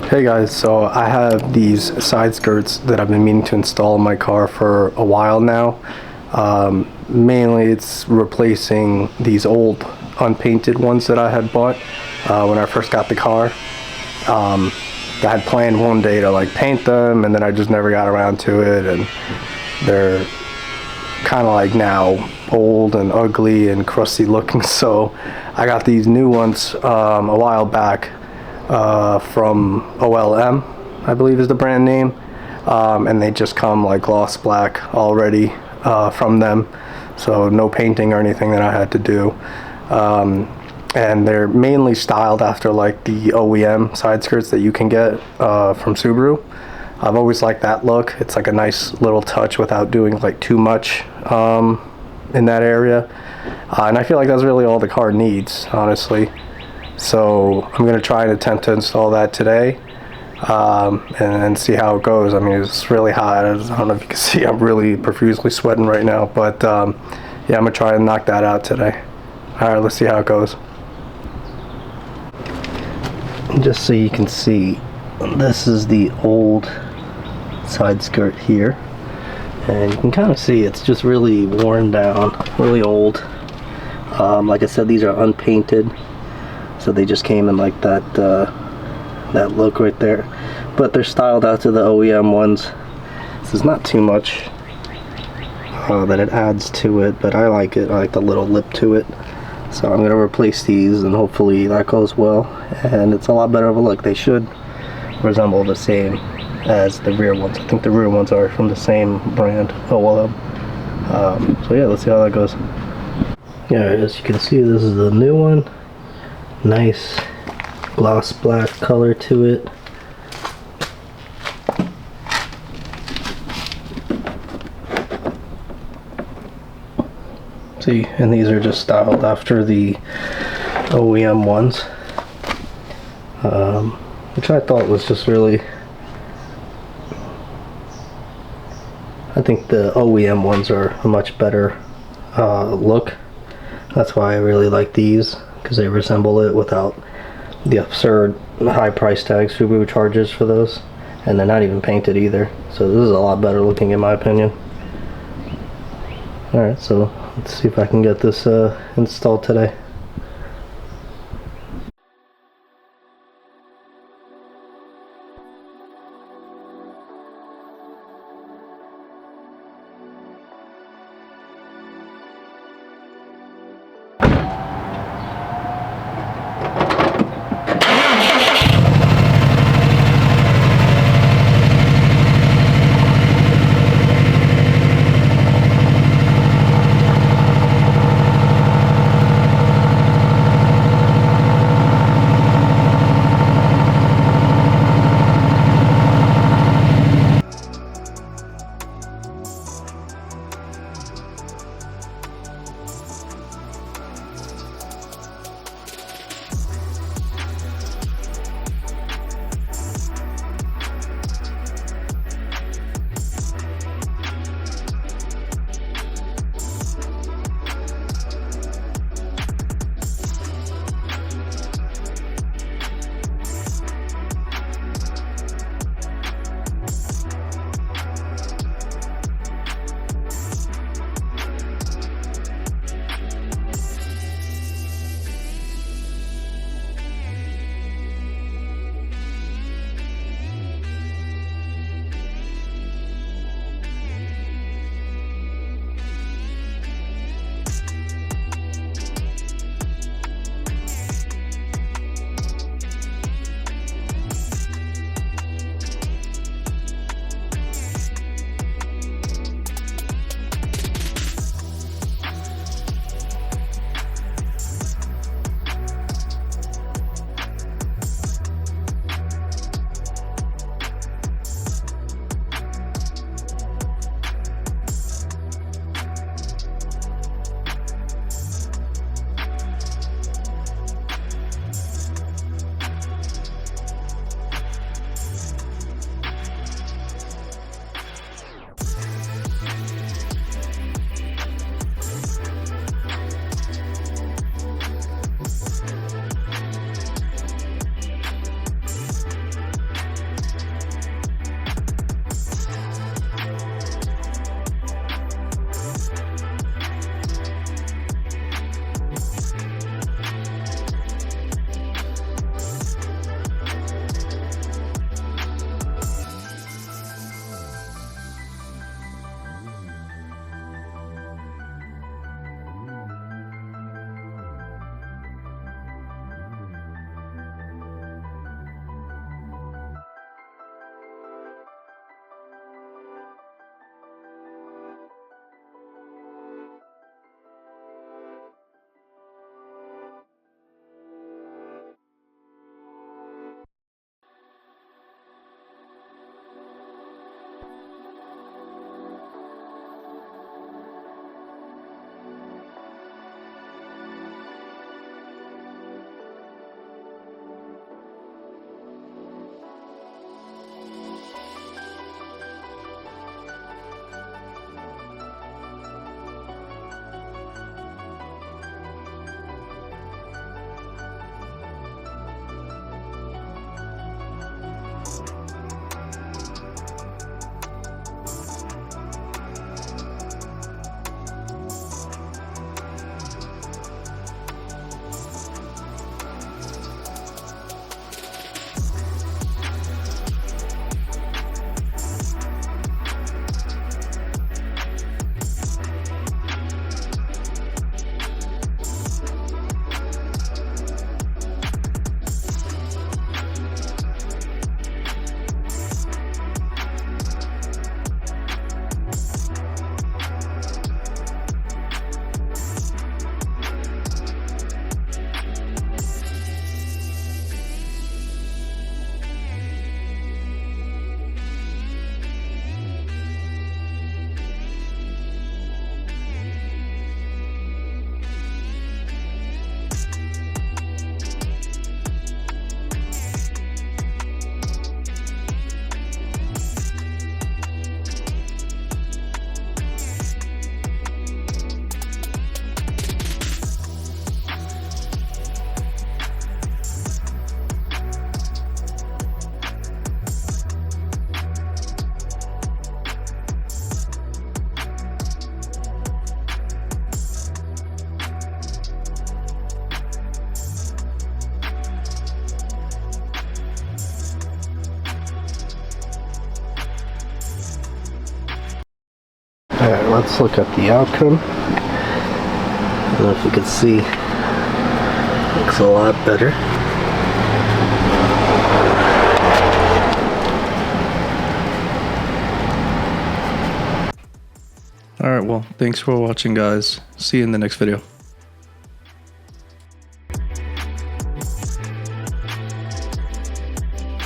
Hey guys, so I have these side skirts that I've been meaning to install in my car for a while now. Mainly it's replacing these old unpainted ones that I had bought when I first got the car. I had planned one day to like paint them, and then I just never got around to it, and they're kind of like now old and ugly and crusty looking. So I got these new ones a while back from OLM, I believe is the brand name, and they just come like gloss black already from them, so no painting or anything that I had to do. And they're mainly styled after like the OEM side skirts that you can get from Subaru. I've always liked that look. It's like a nice little touch without doing like too much in that area, and I feel like that's really all the car needs, honestly. So I'm going to try and attempt to install that today and see how it goes. I mean, it's really hot. I don't know if you can see, I'm really profusely sweating right now, but yeah, I'm going to try and knock that out today. Alright, let's see how it goes. Just so you can see, this is the old side skirt here, and you can kind of see it's just really worn down, really old. Like I said, these are unpainted, so they just came in like that that look right there, but they're styled out to the OEM ones. This is not too much that it adds to it, but I like it. I like the little lip to it. So I'm going to replace these, and hopefully that goes well, and it's a lot better of a look. They should resemble the same as the rear ones. I think the rear ones are from the same brand, OLM. So yeah, let's see how that goes. Yeah, as you can see, this is the new one. Nice gloss black color to it. See, and these are just styled after the OEM ones, which I thought was just really, I think the OEM ones are a much better look. That's why I really like these, because they resemble it without the absurd high price tag Subaru charges for those, and they're not even painted either. So this is a lot better looking in my opinion. Alright, so let's see if I can get this installed today. Alright, let's look at the outcome. I don't know if you can see. Looks a lot better. Alright, well, thanks for watching, guys. See you in the next video.